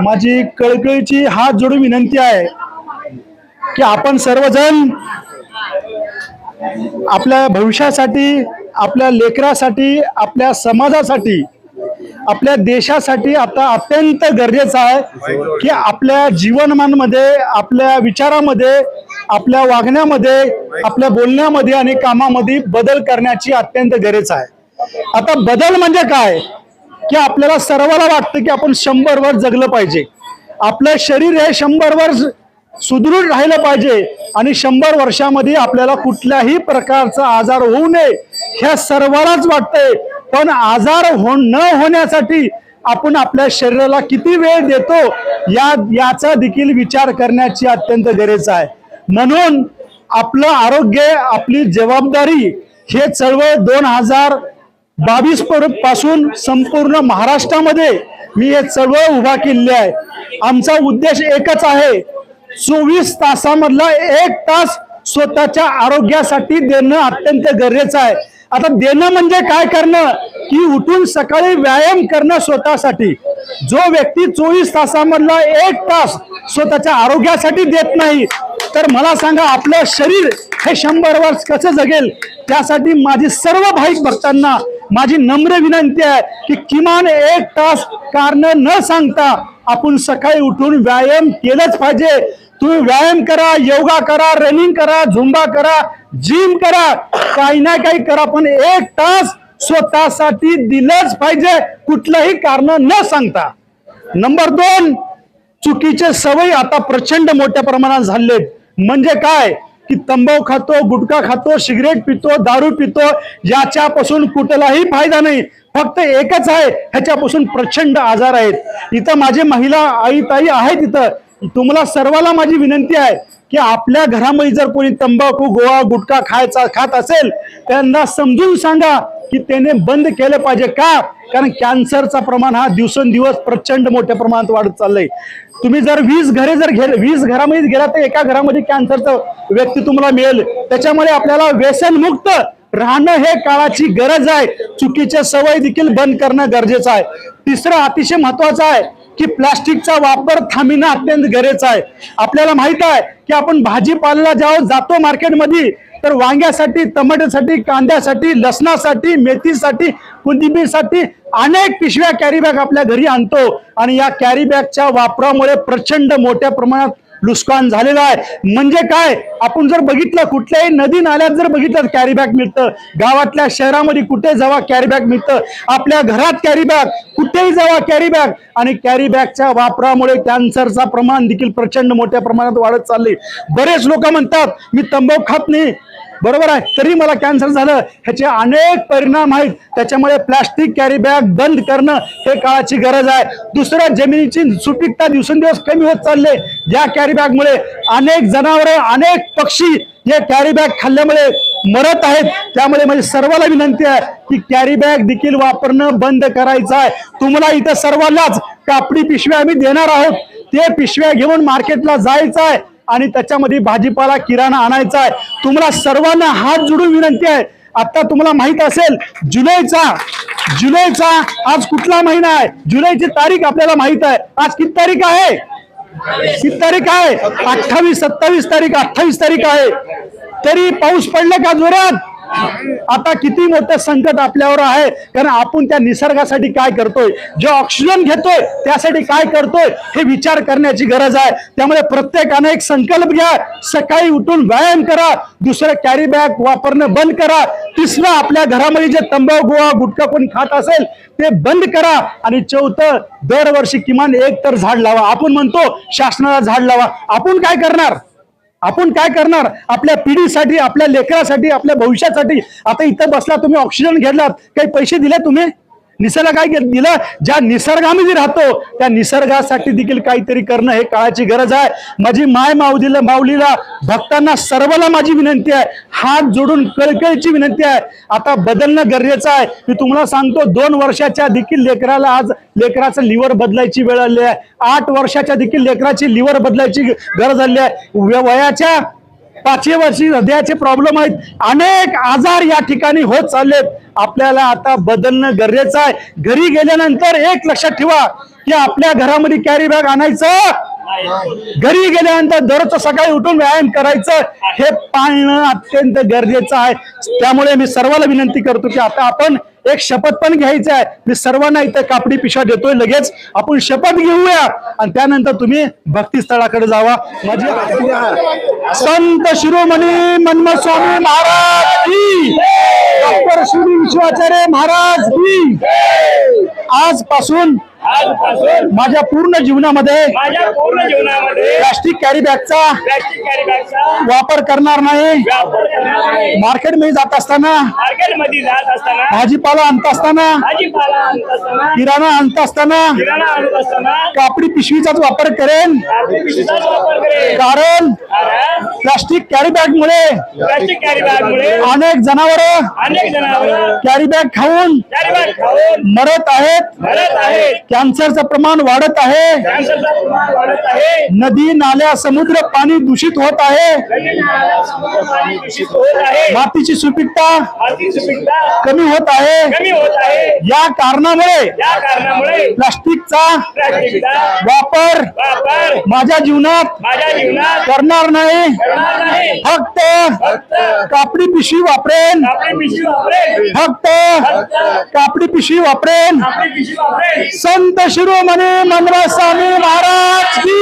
माझी कळकळीची हात जोडून विनंती आहे की आपण सर्वजण आपल्या भविष्यासाठी, आपल्या लेकरासाठी, आपल्या समाजासाठी, आपल्या देशासाठी आता अत्यंत गरजेचं आहे की आपल्या जीवनमानमध्ये, आपल्या विचारामध्ये, आपल्या वागण्यामध्ये, आपल्या बोलण्यामध्ये आणि कामामध्ये बदल करण्याची अत्यंत गरज आहे। आता बदल म्हणजे काय की आपल्याला सर्वांना वाटतं की आपण 100 वर्ष जगलं पाहिजे, आपलं शरीर हे 100 वर्ष सुदृढ राहिलं पाहिजे आणि 100 वर्षामध्ये आपल्याला कुठल्याही प्रकारचा आजार होऊ नये ह्या सर्वांनाच वाटतंय। पण आजार न होण्यासाठी आपण आपल्या शरीराला किती वेळ देतो याचा देखील विचार करण्याची अत्यंत गरज आहे। म्हणून आपलं आरोग्य, आपली जबाबदारी हे चळवळ 2022 पासून संपूर्ण महाराष्ट्रामध्ये मी हे चळवळ उभा केली आहे। आमचा उद्देश एकच आहे, 24 तासामधला 1 तास स्वतःच्या आरोग्यासाठी देणं अत्यंत गरजेचं आहे। आता देणं म्हणजे काय करणं की उठून सकाळी व्यायाम करणं स्वतःसाठी। जो व्यक्ती 24 तासामधला 1 तास स्वतःच्या आरोग्यासाठी देत नाही तर मला सांगा आपलं शरीर हे 100 वर्ष कसं जगेल। त्यासाठी माझी सर्व भाविक भक्तांना माझी नम्र विनंती आहे की किमान 1 तास कारण न सांगता आपण सकाळी उठून व्यायाम केलंच पाहिजे। तुम्ही व्यायाम करा, योगा करा, रनिंग करा, झुंबा करा, जिम करा, काही ना काही करा, पण 1 तास स्वतःसाठी दिलंच पाहिजे, कुठलंही कारण न सांगता। नंबर 2, चुकीचे सवयी आता प्रचंड मोठ्या प्रमाणात झालेत। म्हणजे काय की तंबाखू खातो, गुटखा खातो, सिगरेट पितो, दारू पितो, याच्यापासून कुठलाही फायदा नाही, फक्त एकच आहे, ह्याच्यापासून प्रचंड आजार आहेत। इथं माझे महिला आई ताई आहेत, इथं तुम्हाला सर्वांना माझी विनंती आहे की आपल्या घरामध्ये जर कोणी तंबाखू, गोवा, गुटखा खात असेल त्यांना समजून सांगा की त्याने बंद केलं पाहिजे। का? कारण कॅन्सरचा प्रमाण हा दिवसेंदिवस प्रचंड मोठ्या प्रमाणात वाढत चाललंय। तुम्ही जर 20 घरामध्ये गेला तर एका घरामध्ये कॅन्सरचा व्यक्ती तुम्हाला मिळेल। त्याच्यामुळे आपल्याला व्यसनमुक्त राहणं हे काळाची गरज आहे। चुकीच्या सवयी देखील बंद करणं गरजेचं आहे। तिसरं अतिशय महत्वाचं आहे की प्लास्टिकचा वापर थांबणं अत्यंत गरजेचं आहे। आपल्याला माहित आहे की आपण भाजीपाला जातो मार्केटमध्ये तर वांग्यासाठी, टमाट्यासाठी, कांद्यासाठी, लसणासाठी, मेथीसाठी, कोथिंबीरसाठी अनेक पिशव्या कॅरी बॅग आपल्या घरी आणतो आणि या कॅरी बॅगच्या वापरामुळे प्रचंड मोठ्या प्रमाणात नुकसान झालेलं आहे। म्हणजे काय, आपण जर बघितलं कुठल्याही नदी नाल्यात जर बघितलं कॅरी बॅग मिळतं, गावातल्या शहरामध्ये कुठे जावा कॅरी बॅग मिळतं, आपल्या घरात कॅरी बॅग, कुठेही जावा कॅरी बॅग, आणि कॅरी बॅगच्या वापरामुळे कॅन्सरचा प्रमाण देखील प्रचंड मोठ्या प्रमाणात वाढत चालले। बरेच लोक म्हणतात मी तंबाखू खात नाही, बरोबर आहे, तरी मला कॅन्सर झालं, ह्याचे अनेक परिणाम आहेत। त्याच्यामुळे प्लास्टिक कॅरी बॅग बंद करणं हे काळाची गरज आहे। दुसरं, जमिनीची सुपीकता दिवसेंदिवस कमी होत चालले, या कॅरी बॅग मुळे अनेक जनावरे, अनेक पक्षी हे कॅरी बॅग खाल्ल्यामुळे मरत आहेत। त्यामुळे माझी सर्वांना विनंती आहे की कॅरी बॅग देखील वापरणं बंद करायचं आहे। तुम्हाला इथं सर्वांनाच कापडी पिशव्या आम्ही देणार आहोत, ते पिशव्या घेऊन मार्केटला जायचं आहे आणि त्याच्यामध्ये भाजीपाला, किराणा आणायचा आहे। तुम्हाला सर्वांना हात जोडून विनंती आहे, आता तुम्हाला माहित असेल जुलैचा आज कुठला महिना आहे, जुलैची तारीख आपल्याला माहित आहे। आज किती तारीख आहे? 28, 27 तारीख, 28 तारीख आहे, तरी पाऊस पडला का जोरात? आता किती मोठं संकट आपल्यावर आहे, कारण आपण त्या निसर्गासाठी काय करतोय, जो ऑक्सिजन घेतोय त्यासाठी काय करतोय हे विचार करण्याची गरज आहे। त्यामुळे प्रत्येकाने एक संकल्प घ्या, सकाळी उठून व्यायाम करा, दुसरं कॅरी बॅग वापरणं बंद करा, तिसरं आपल्या घरामध्ये जे तंबाखू, गोवा, गुटखा कोणी खात असेल ते बंद करा, आणि चौथं, दरवर्षी किमान 1 तर झाड लावा। आपण म्हणतो शासनाला झाड लावा, आपण काय करणार आपल्या पिढीसाठी, आपल्या लेकरासाठी, आपल्या भविष्यासाठी? आता इथं बसला तुम्ही, ऑक्सिजन घेतलात, काही पैसे दिले तुम्ही? निसर्गाला काय दिलं? ज्या निसर्गामध्ये राहतो त्या निसर्गासाठी देखील काहीतरी करणं हे काळाची गरज आहे। माझी माऊलीला भक्तांना सर्वांना माझी विनंती आहे, हात जोडून कळकळीची विनंती आहे, आता बदलणं गरजेचं आहे। मी तुम्हाला सांगतो 2 वर्षाच्या देखील लेकराला आज लेकराचं लिव्हर बदलायची वेळ आली आहे, 8 वर्षाच्या देखील लेकराची लिव्हर बदलायची गरज आली आहे, वयाच्या 5व्या वर्षी हृदयाचे प्रॉब्लेम आहेत, अनेक आजार या ठिकाणी होत चाललेत। आपल्याला आता बदलणं गरजेचं आहे। घरी गेल्यानंतर एक लक्षात ठेवा की आपल्या घरामध्ये कॅरी बॅग आणायचं, घरी गेल्यानंतर दररोज सकाळी उठून व्यायाम करायचं, हे पाळणं अत्यंत गरजेचं आहे. त्यामुळे मी सर्वांना विनंती करतो की आता आपण एक शपथ पण घ्यायचं आहे. मी सर्वांना इथं कापडी पिशव्या देतोय, लगेच आपण शपथ घेऊया आणि त्यानंतर तुम्ही भक्ती स्थळाकडे जावा. माझी संत शिरोमणी मन्मथ स्वामी महाराज की, डॉक्टर श्री विश्वाचार्य महाराज की. आजपासून माझ्या पूर्ण जीवनामध्ये प्लास्टिक कॅरी बॅगचा वापर करणार नाही. मार्केटमध्ये जात असताना, भाजीपाला आणत असताना, किराणा आणत असताना कापडी पिशवीचाच वापर करेन. कारण प्लास्टिक कॅरी बॅग मुळे अनेक जनावर कॅरी बॅग खाऊन मरत आहेत. कॅन्सरचं प्रमाण वाढत आहे. नदी नाल्या समुद्र पाणी दूषित होत आहे. मातीची सुपीकता कमी होत आहे. या कारणामुळे प्लास्टिकचा वापर माझ्या जीवनात करणार नाही. फक्त कापडी पिशवी वापरेन. फक्त कापडी पिशवी वापरेन. संत शिरोमणी मन्मथ स्वामी महाराज की.